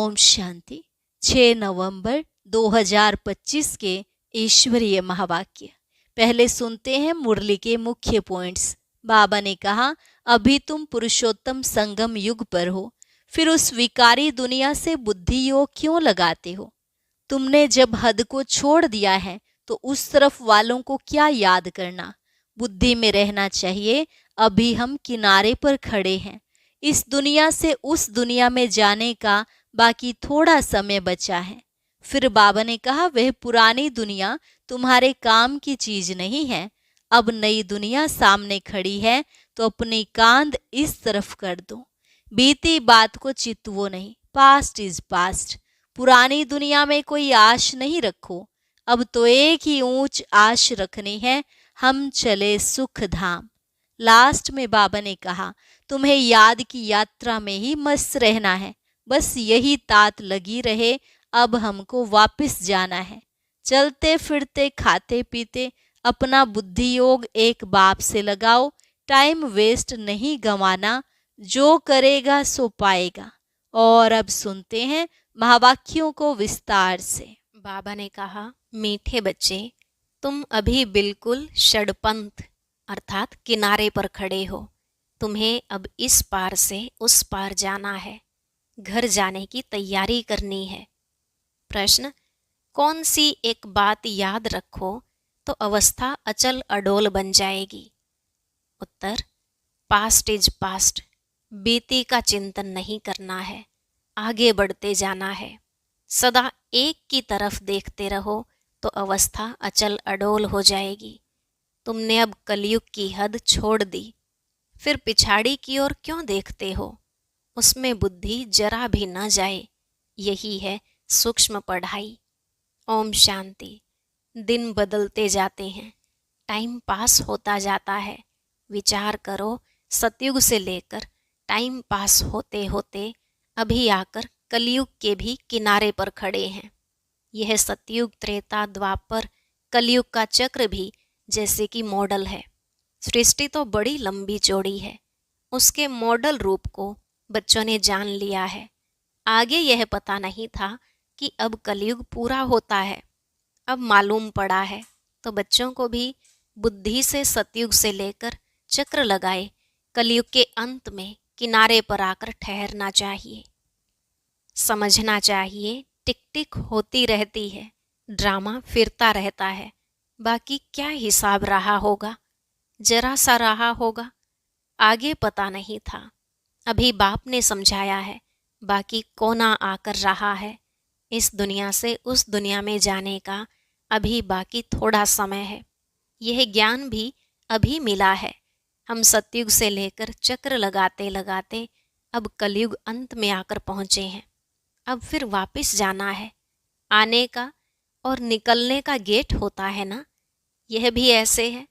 ओम शांति। 6 नवंबर 2025 के ईश्वरीय महावाक्य। पहले सुनते हैं मुरली के मुख्य पॉइंट्स। बाबा ने कहा, अभी तुम पुरुषोत्तम संगम युग पर हो, फिर उस विकारी दुनिया से बुद्धि योग क्यों लगाते हो? तुमने जब हद को छोड़ दिया है तो उस तरफ वालों को क्या याद करना? बुद्धि में रहना चाहिए। अभी हम किनारे पर खड़े हैं। इस दुनिया से उस दुनिया में जाने का बाकी थोड़ा समय बचा है। फिर बाबा ने कहा, वह पुरानी दुनिया तुम्हारे काम की चीज नहीं है। अब नई दुनिया सामने खड़ी है तो अपनी कांध इस तरफ कर दो। बीती बात को चितवो नहीं। Past is past. पुरानी दुनिया में कोई आश नहीं रखो। अब तो एक ही ऊंच आश रखनी है, हम चले सुख धाम। लास्ट में बाबा ने कहा, तुम्हें याद की यात्रा में ही मस्त रहना है। बस यही तात लगी रहे। अब हमको वापस जाना है। चलते फिरते खाते पीते अपना बुद्धि योग एक बाप से लगाओ। टाइम वेस्ट नहीं गंवाना। जो करेगा सो पाएगा। और अब सुनते हैं महावाक्यों को विस्तार से। बाबा ने कहा, मीठे बच्चे, तुम अभी बिल्कुल षडपंथ अर्थात किनारे पर खड़े हो। तुम्हें अब इस पार से उस पार जाना है। घर जाने की तैयारी करनी है। प्रश्न, कौन सी एक बात याद रखो तो अवस्था अचल अडोल बन जाएगी? उत्तर, पास्ट इज पास्ट। बीती का चिंतन नहीं करना है, आगे बढ़ते जाना है। सदा एक की तरफ देखते रहो तो अवस्था अचल अडोल हो जाएगी। तुमने अब कलयुग की हद छोड़ दी, फिर पिछाड़ी की ओर क्यों देखते हो? उसमें बुद्धि जरा भी न जाए। यही है सूक्ष्म पढ़ाई। ओम शांति। दिन बदलते जाते हैं, टाइम पास होता जाता है। विचार करो, सतयुग से लेकर टाइम पास होते होते अभी आकर कलयुग के भी किनारे पर खड़े हैं। यह सतयुग, त्रेता, द्वापर, कलयुग का चक्र भी जैसे कि मॉडल है। सृष्टि तो बड़ी लंबी चौड़ी है। उसके मॉडल रूप को बच्चों ने जान लिया है। आगे यह पता नहीं था कि अब कलयुग पूरा होता है। अब मालूम पड़ा है तो बच्चों को भी बुद्धि से सतयुग से लेकर चक्र लगाए कलयुग के अंत में किनारे पर आकर ठहरना चाहिए। समझना चाहिए, टिक टिक होती रहती है, ड्रामा फिरता रहता है। बाकी क्या हिसाब रहा होगा? जरा सा रहा होगा। आगे पता नहीं था। अभी बाप ने समझाया है, बाकी कोना आकर रहा है। इस दुनिया से उस दुनिया में जाने का अभी बाकी थोड़ा समय है। यह ज्ञान भी अभी मिला है। हम सतयुग से लेकर चक्र लगाते लगाते अब कलयुग अंत में आकर पहुँचे हैं। अब फिर वापस जाना है। आने का और निकलने का गेट होता है ना, यह भी ऐसे है।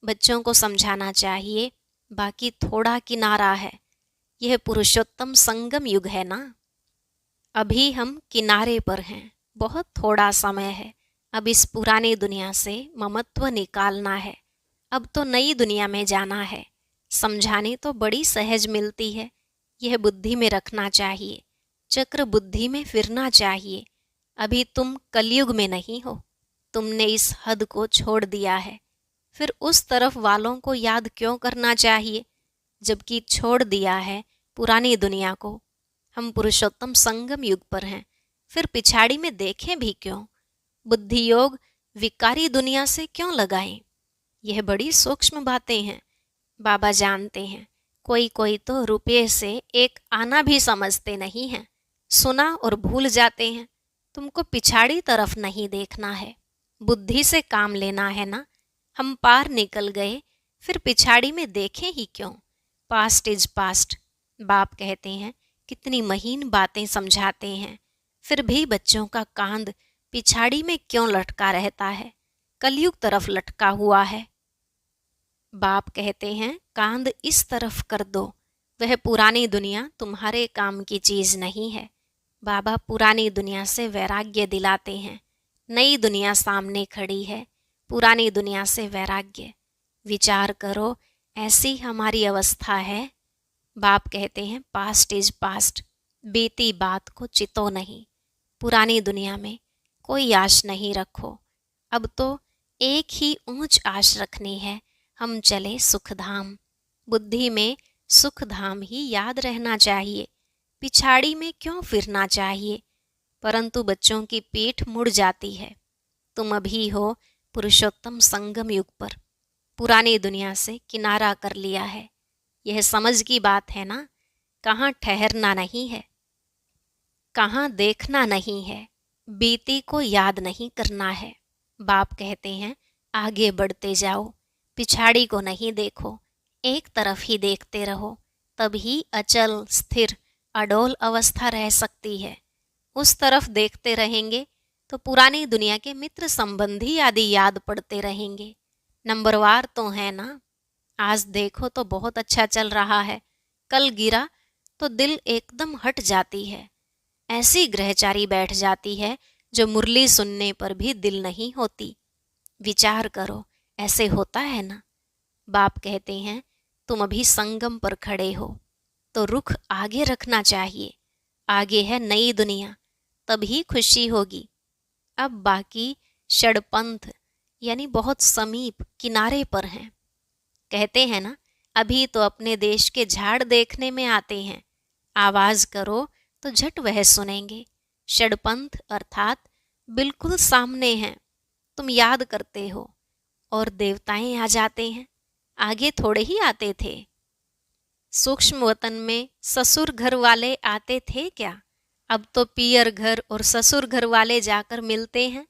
बच्चों को समझाना चाहिए, बाकी थोड़ा किनारा है। यह पुरुषोत्तम संगम युग है ना। अभी हम किनारे पर हैं, बहुत थोड़ा समय है। अब इस पुरानी दुनिया से ममत्व निकालना है। अब तो नई दुनिया में जाना है। समझानी तो बड़ी सहज मिलती है। यह बुद्धि में रखना चाहिए। चक्र बुद्धि में फिरना चाहिए। अभी तुम कलयुग में नहीं हो। तुमने इस हद को छोड़ दिया है। फिर उस तरफ वालों को याद क्यों करना चाहिए, जबकि छोड़ दिया है पुरानी दुनिया को। हम पुरुषोत्तम संगम युग पर हैं, फिर पिछाड़ी में देखें भी क्यों? बुद्धि योग विकारी दुनिया से क्यों लगाएं? यह बड़ी सूक्ष्म बातें हैं। बाबा जानते हैं। कोई कोई तो रुपये से एक आना भी समझते नहीं हैं। सुना और भूल जाते हैं। तुमको पिछाड़ी तरफ नहीं देखना है, बुद्धि से काम लेना है ना। हम पार निकल गए, फिर पिछाड़ी में देखें ही क्यों? Past is past. बाप कहते हैं, कितनी महीन बातें समझाते हैं, फिर भी बच्चों का कांध पिछाड़ी में क्यों लटका रहता है? कलयुग तरफ लटका हुआ है। बाप कहते हैं, कांध इस तरफ कर दो। वह पुरानी दुनिया तुम्हारे काम की चीज नहीं है। बाबा पुरानी दुनिया से वैराग्य दिलाते हैं। नई दुनिया सामने खड़ी है, पुरानी दुनिया से वैराग्य। विचार करो, ऐसी हमारी अवस्था है। बाप कहते हैं, पास्ट इज पास्ट। बीती बात को चितो नहीं, पुरानी दुनिया में कोई आश नहीं रखो। अब तो एक ही ऊंच आश रखनी है, हम चले सुखधाम। बुद्धि में सुखधाम ही याद रहना चाहिए, पिछाड़ी में क्यों फिरना चाहिए। परंतु बच्चों की पीठ मुड़ जाती है। तुम अभी हो पुरुषोत्तम संगम युग पर, पुरानी दुनिया से किनारा कर लिया है। यह समझ की बात है ना, कहाँ ठहरना नहीं है, कहाँ देखना नहीं है, बीती को याद नहीं करना है। बाप कहते हैं आगे बढ़ते जाओ, पिछाड़ी को नहीं देखो, एक तरफ ही देखते रहो, तभी अचल स्थिर अडोल अवस्था रह सकती है। उस तरफ देखते रहेंगे तो पुरानी दुनिया के मित्र संबंधी आदि याद पड़ते रहेंगे। नंबरवार तो है ना, आज देखो तो बहुत अच्छा चल रहा है, कल गिरा तो दिल एकदम हट जाती है। ऐसी ग्रहचारी बैठ जाती है जो मुरली सुनने पर भी दिल नहीं होती। विचार करो, ऐसे होता है ना। बाप कहते हैं तुम अभी संगम पर खड़े हो तो रुख आगे रखना चाहिए। आगे है नई दुनिया, तभी खुशी होगी। अब बाकी षडपंथ यानी बहुत समीप किनारे पर हैं। कहते हैं ना, अभी तो अपने देश के झाड़ देखने में आते हैं, आवाज करो तो झट वह सुनेंगे। षडपंथ अर्थात बिल्कुल सामने हैं, तुम याद करते हो और देवताएं आ जाते हैं। आगे थोड़े ही आते थे। सूक्ष्म वतन में ससुर घर वाले आते थे क्या? अब तो पियर घर और ससुर घर वाले जाकर मिलते हैं।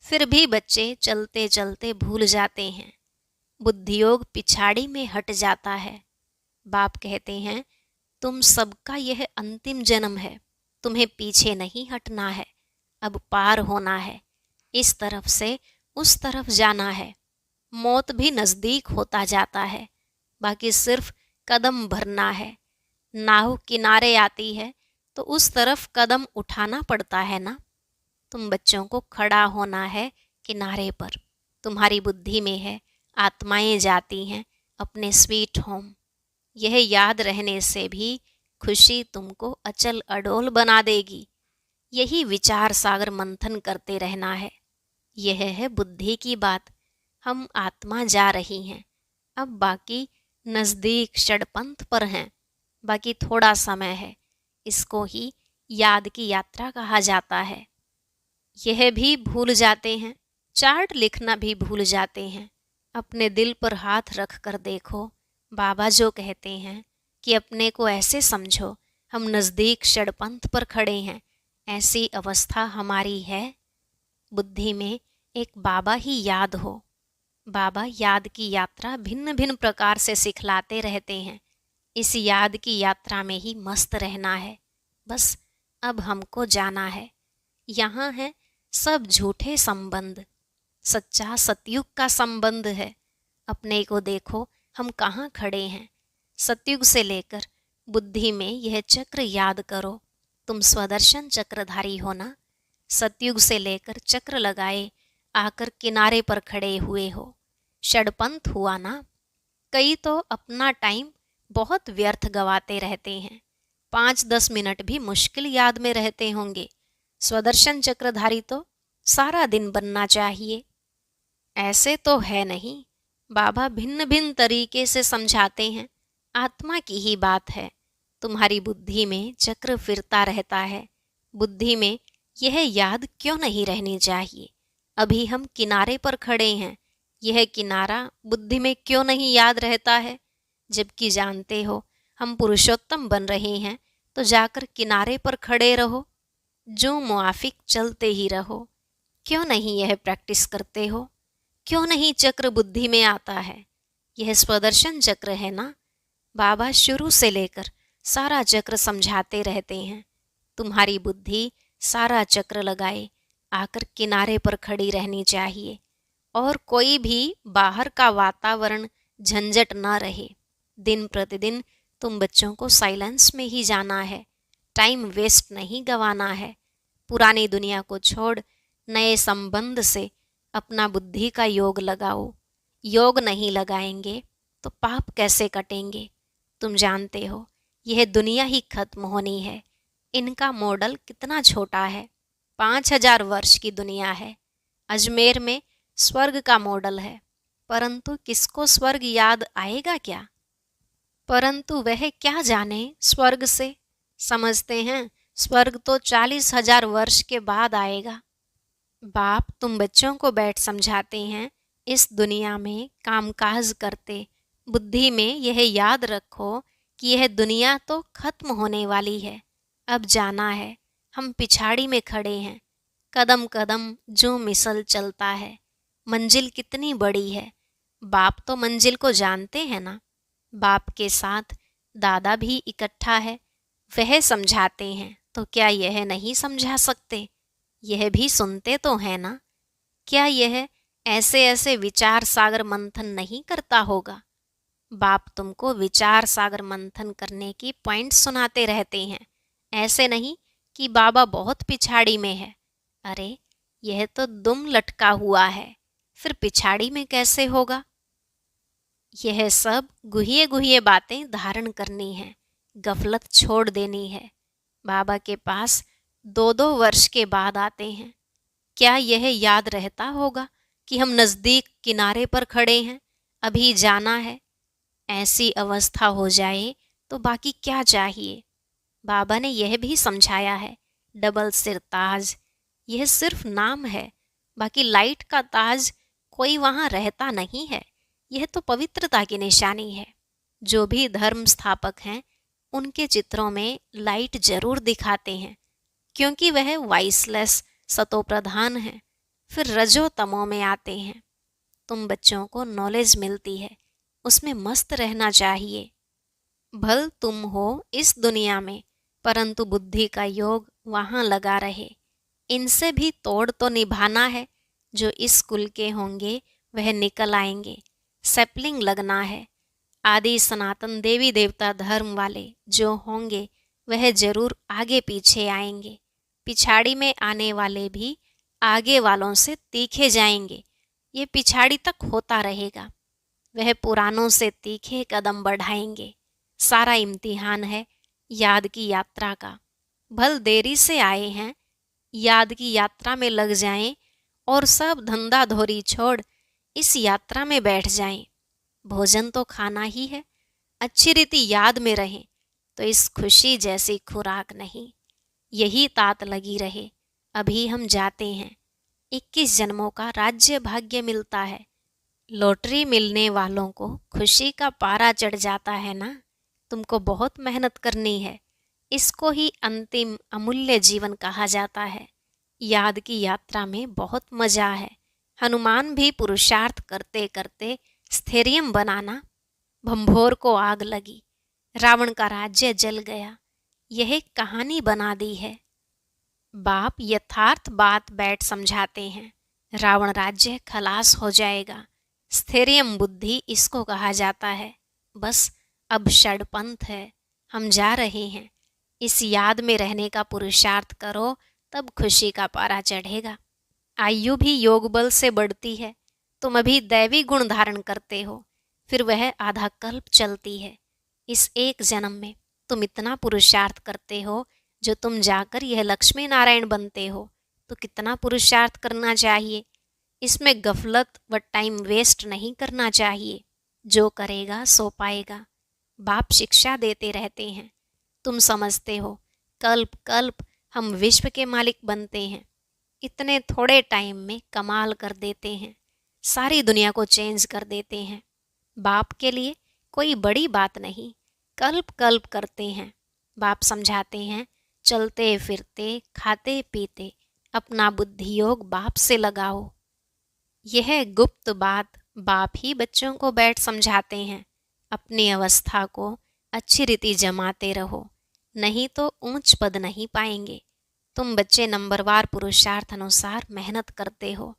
फिर भी बच्चे चलते चलते भूल जाते हैं, बुद्धियोग पिछाड़ी में हट जाता है। बाप कहते हैं तुम सबका यह अंतिम जन्म है, तुम्हें पीछे नहीं हटना है, अब पार होना है, इस तरफ से उस तरफ जाना है। मौत भी नजदीक होता जाता है, बाकी सिर्फ कदम भरना है। नाव किनारे आती है तो उस तरफ कदम उठाना पड़ता है ना। तुम बच्चों को खड़ा होना है किनारे पर। तुम्हारी बुद्धि में है आत्माएं जाती हैं अपने स्वीट होम। यह याद रहने से भी खुशी तुमको अचल अडोल बना देगी। यही विचार सागर मंथन करते रहना है। यह है बुद्धि की बात। हम आत्मा जा रही हैं, अब बाकी नजदीक षडपंथ पर हैं, बाकी थोड़ा समय है। इसको ही याद की यात्रा कहा जाता है। यह भी भूल जाते हैं, चार्ट लिखना भी भूल जाते हैं। अपने दिल पर हाथ रख कर देखो, बाबा जो कहते हैं कि अपने को ऐसे समझो हम नज़दीक षडपंथ पर खड़े हैं, ऐसी अवस्था हमारी है। बुद्धि में एक बाबा ही याद हो। बाबा याद की यात्रा भिन्न भिन्न प्रकार से सिखलाते रहते हैं। इस याद की यात्रा में ही मस्त रहना है। बस अब हमको जाना है। यहाँ है सब झूठे संबंध, सच्चा सतयुग का संबंध है। अपने को देखो हम कहाँ खड़े हैं। सतयुग से लेकर बुद्धि में यह चक्र याद करो। तुम स्वदर्शन चक्रधारी हो ना। सतयुग से लेकर चक्र लगाए आकर किनारे पर खड़े हुए हो। षडपंथ हुआ ना। कई तो अपना टाइम बहुत व्यर्थ गवाते रहते हैं। 5-10 मिनट भी मुश्किल याद में रहते होंगे। स्वदर्शन चक्रधारी तो सारा दिन बनना चाहिए। ऐसे तो है नहीं। बाबा भिन्न भिन्न तरीके से समझाते हैं। आत्मा की ही बात है। तुम्हारी बुद्धि में चक्र फिरता रहता है। बुद्धि में यह याद क्यों नहीं रहनी चाहिए? अभी हम किनारे पर खड़े हैं, यह किनारा बुद्धि में क्यों नहीं याद रहता है? जबकि जानते हो हम पुरुषोत्तम बन रहे हैं, तो जाकर किनारे पर खड़े रहो, जो मुआफिक चलते ही रहो। क्यों नहीं यह प्रैक्टिस करते हो? क्यों नहीं चक्र बुद्धि में आता है? यह स्वदर्शन चक्र है ना। बाबा शुरू से लेकर सारा चक्र समझाते रहते हैं। तुम्हारी बुद्धि सारा चक्र लगाए आकर किनारे पर खड़ी रहनी चाहिए, और कोई भी बाहर का वातावरण झंझट ना रहे। दिन प्रतिदिन तुम बच्चों को साइलेंस में ही जाना है। टाइम वेस्ट नहीं गंवाना है। पुरानी दुनिया को छोड़ नए संबंध से अपना बुद्धि का योग लगाओ। योग नहीं लगाएंगे तो पाप कैसे कटेंगे? तुम जानते हो यह दुनिया ही खत्म होनी है। इनका मॉडल कितना छोटा है। 5000 वर्ष की दुनिया है। अजमेर में स्वर्ग का मॉडल है, परंतु किसको स्वर्ग याद आएगा क्या? परंतु वह क्या जाने स्वर्ग से। समझते हैं स्वर्ग तो 40,000 वर्ष के बाद आएगा। बाप तुम बच्चों को बैठ समझाते हैं, इस दुनिया में कामकाज करते बुद्धि में यह याद रखो कि यह दुनिया तो खत्म होने वाली है। अब जाना है, हम पिछाड़ी में खड़े हैं। कदम कदम जो मिसल चलता है, मंजिल कितनी बड़ी है। बाप तो मंजिल को जानते हैं ना। बाप के साथ दादा भी इकट्ठा है, वह समझाते हैं तो क्या यह नहीं समझा सकते? यह भी सुनते तो है ना। क्या यह ऐसे ऐसे विचार सागर मंथन नहीं करता होगा? बाप तुमको विचार सागर मंथन करने की पॉइंट सुनाते रहते हैं। ऐसे नहीं कि बाबा बहुत पिछाड़ी में है। अरे यह तो दुम लटका हुआ है, फिर पिछाड़ी में कैसे होगा? यह सब गुहिए गुहिए बातें धारण करनी है, गफलत छोड़ देनी है। बाबा के पास 2-2 वर्ष के बाद आते हैं। क्या यह याद रहता होगा कि हम नज़दीक किनारे पर खड़े हैं, अभी जाना है? ऐसी अवस्था हो जाए तो बाकी क्या चाहिए? बाबा ने यह भी समझाया है, डबल सिर ताज यह सिर्फ नाम है, बाकी लाइट का ताज कोई वहाँ रहता नहीं है। यह तो पवित्रता की निशानी है। जो भी धर्म स्थापक हैं उनके चित्रों में लाइट जरूर दिखाते हैं, क्योंकि वह वाइसलेस सतो प्रधान है। फिर रजो तमो में आते हैं। तुम बच्चों को नॉलेज मिलती है, उसमें मस्त रहना चाहिए। भल तुम हो इस दुनिया में, परंतु बुद्धि का योग वहाँ लगा रहे। इनसे भी तोड़ तो निभाना है। जो इस कुल के होंगे वह निकल आएंगे। सैपलिंग लगना है। आदि सनातन देवी देवता धर्म वाले जो होंगे वह जरूर आगे पीछे आएंगे। पिछाड़ी में आने वाले भी आगे वालों से तीखे जाएंगे। ये पिछाड़ी तक होता रहेगा। वह पुरानों से तीखे कदम बढ़ाएंगे। सारा इम्तिहान है याद की यात्रा का। भल देरी से आए हैं, याद की यात्रा में लग जाएं और सब धंधा धोरी छोड़ इस यात्रा में बैठ जाएं। भोजन तो खाना ही है, अच्छी रीति याद में रहें तो इस खुशी जैसी खुराक नहीं। यही तात लगी रहे। अभी हम जाते हैं। 21 जन्मों का राज्य भाग्य मिलता है। लॉटरी मिलने वालों को खुशी का पारा चढ़ जाता है ना। तुमको बहुत मेहनत करनी है। इसको ही अंतिम अमूल्य जीवन कहा जाता है। याद की यात्रा में बहुत मजा है। हनुमान भी पुरुषार्थ करते करते स्थैर्यम बनाना। भंभोर को आग लगी, रावण का राज्य जल गया। यह कहानी बना दी है। बाप यथार्थ बात बैठ समझाते हैं। रावण राज्य खलास हो जाएगा। स्थैर्यम बुद्धि इसको कहा जाता है। बस अब षडपंथ है, हम जा रहे हैं। इस याद में रहने का पुरुषार्थ करो, तब खुशी का पारा चढ़ेगा। आयु भी योग बल से बढ़ती है। तुम अभी दैवी गुण धारण करते हो, फिर वह आधा कल्प चलती है। इस एक जन्म में तुम इतना पुरुषार्थ करते हो, जो तुम जाकर यह लक्ष्मी नारायण बनते हो तो कितना पुरुषार्थ करना चाहिए। इसमें गफलत व टाइम वेस्ट नहीं करना चाहिए। जो करेगा सो पाएगा। बाप शिक्षा देते रहते हैं। तुम समझते हो कल्प कल्प हम विश्व के मालिक बनते हैं। इतने थोड़े टाइम में कमाल कर देते हैं, सारी दुनिया को चेंज कर देते हैं। बाप के लिए कोई बड़ी बात नहीं, कल्प कल्प करते हैं। बाप समझाते हैं, चलते फिरते खाते पीते अपना बुद्धि योग बाप से लगाओ। यह गुप्त बात बाप ही बच्चों को बैठ समझाते हैं। अपनी अवस्था को अच्छी रीति जमाते रहो, नहीं तो ऊंच पद नहीं पाएंगे। तुम बच्चे नंबरवार पुरुषार्थ अनुसार मेहनत करते हो।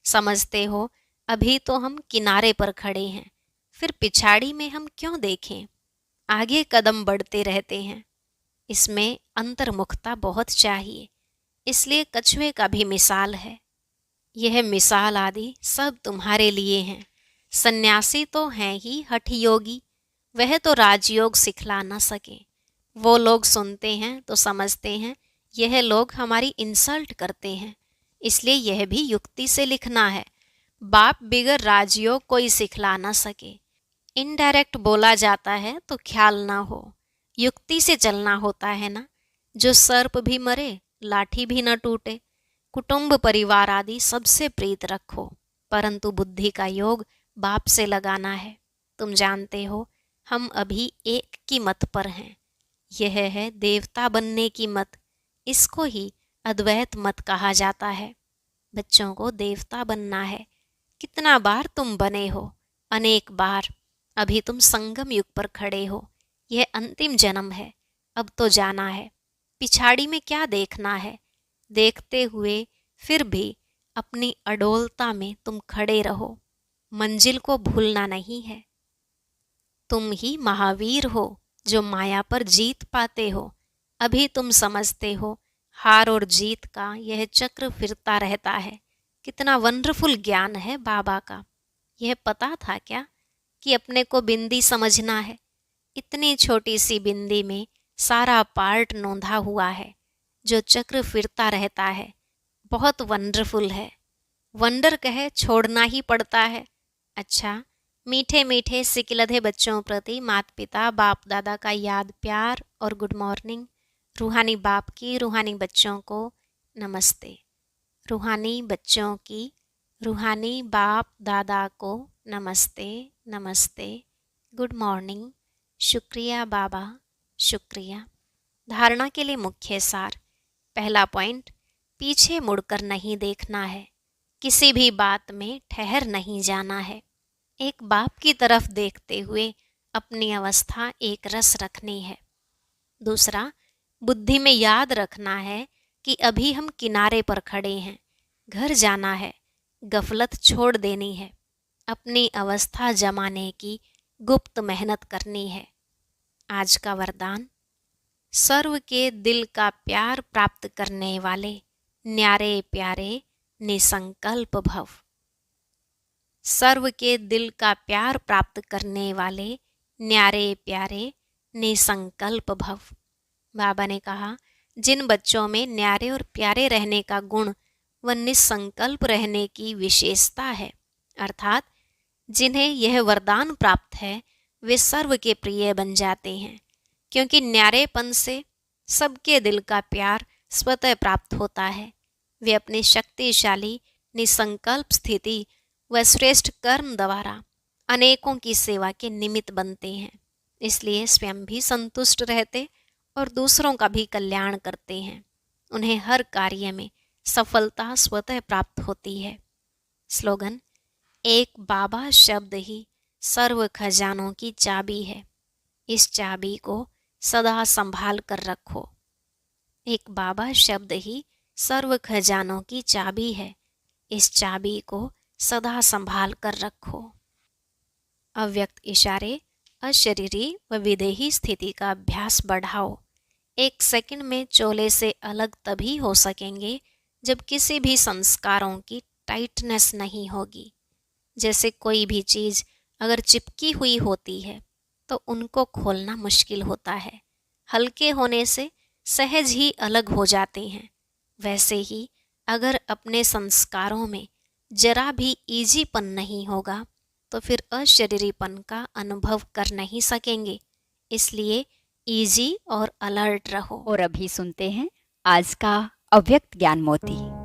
समझते हो अभी तो हम किनारे पर खड़े हैं, फिर पिछाड़ी में हम क्यों देखें। आगे कदम बढ़ते रहते हैं। इसमें अंतर्मुखता बहुत चाहिए। इसलिए कछुए का भी मिसाल है। यह मिसाल आदि सब तुम्हारे लिए हैं। सन्यासी तो हैं ही हठ योगी, वह तो राजयोग सिखला न सके। वो लोग सुनते हैं तो समझते हैं यह लोग हमारी इंसल्ट करते हैं, इसलिए यह भी युक्ति से लिखना है। बाप बिगर राजयोग कोई सिखला ना सके। इनडायरेक्ट बोला जाता है तो ख्याल ना हो, युक्ति से चलना होता है ना। जो सर्प भी मरे, लाठी भी न टूटे। कुटुंब परिवार आदि सबसे प्रीत रखो, परंतु बुद्धि का योग बाप से लगाना है। तुम जानते हो हम अभी एक की मत पर हैं, यह है देवता बनने की मत। इसको ही अद्वैत मत कहा जाता है। बच्चों को देवता बनना है। कितना बार तुम बने हो, अनेक बार। अभी तुम संगम युग पर खड़े हो, यह अंतिम जन्म है। अब तो जाना है, पिछाड़ी में क्या देखना है। देखते हुए फिर भी अपनी अडोलता में तुम खड़े रहो, मंजिल को भूलना नहीं है। तुम ही महावीर हो जो माया पर जीत पाते हो। अभी तुम समझते हो हार और जीत का यह चक्र फिरता रहता है। कितना वंडरफुल ज्ञान है बाबा का। यह पता था क्या कि अपने को बिंदी समझना है? इतनी छोटी सी बिंदी में सारा पार्ट नोंधा हुआ है, जो चक्र फिरता रहता है। बहुत वंडरफुल है। वंडर कहे छोड़ना ही पड़ता है। अच्छा, मीठे मीठे सिकिलधे बच्चों प्रति माता पिता बाप दादा का याद प्यार और गुड मॉर्निंग। रूहानी बाप की रूहानी बच्चों को नमस्ते। रूहानी बच्चों की रूहानी बाप दादा को नमस्ते नमस्ते, गुड मॉर्निंग। शुक्रिया बाबा, शुक्रिया। धारणा के लिए मुख्य सार। पहला पॉइंट, पीछे मुड़कर नहीं देखना है। किसी भी बात में ठहर नहीं जाना है। एक बाप की तरफ देखते हुए अपनी अवस्था एक रस रखनी है। दूसरा, बुद्धि में याद रखना है कि अभी हम किनारे पर खड़े हैं। घर जाना है, गफलत छोड़ देनी है, अपनी अवस्था जमाने की गुप्त मेहनत करनी है। आज का वरदान, सर्व के दिल का प्यार प्राप्त करने वाले न्यारे प्यारे निसंकल्प भव। सर्व के दिल का प्यार प्राप्त करने वाले न्यारे प्यारे निसंकल्प भव। बाबा ने कहा, जिन बच्चों में न्यारे और प्यारे रहने का गुण व निसंकल्प रहने की विशेषता है, अर्थात जिन्हें यह वरदान प्राप्त है, वे सर्व के प्रिय बन जाते हैं। क्योंकि न्यारेपन से सबके दिल का प्यार स्वतः प्राप्त होता है। वे अपनी शक्तिशाली निसंकल्प स्थिति व श्रेष्ठ कर्म द्वारा अनेकों की सेवा के निमित्त बनते हैं। इसलिए स्वयं भी संतुष्ट रहते और दूसरों का भी कल्याण करते हैं। उन्हें हर कार्य में सफलता स्वतः प्राप्त होती है। स्लोगन, एक बाबा शब्द ही सर्व खजानों की चाबी है। इस चाबी को सदा संभाल कर रखो। एक बाबा शब्द ही सर्व खजानों की चाबी है। इस चाबी को सदा संभाल कर रखो। अव्यक्त इशारे, अशरीरी व विदेही स्थिति का अभ्यास बढ़ाओ। एक सेकंड में चोले से अलग तभी हो सकेंगे जब किसी भी संस्कारों की टाइटनेस नहीं होगी। जैसे कोई भी चीज़ अगर चिपकी हुई होती है तो उनको खोलना मुश्किल होता है। हल्के होने से सहज ही अलग हो जाते हैं। वैसे ही अगर अपने संस्कारों में जरा भी ईजीपन नहीं होगा तो फिर अशरीरीपन का अनुभव कर नहीं सकेंगे। इसलिए ईजी और अलर्ट रहो। और अभी सुनते हैं आज का अव्यक्त ज्ञान मोती।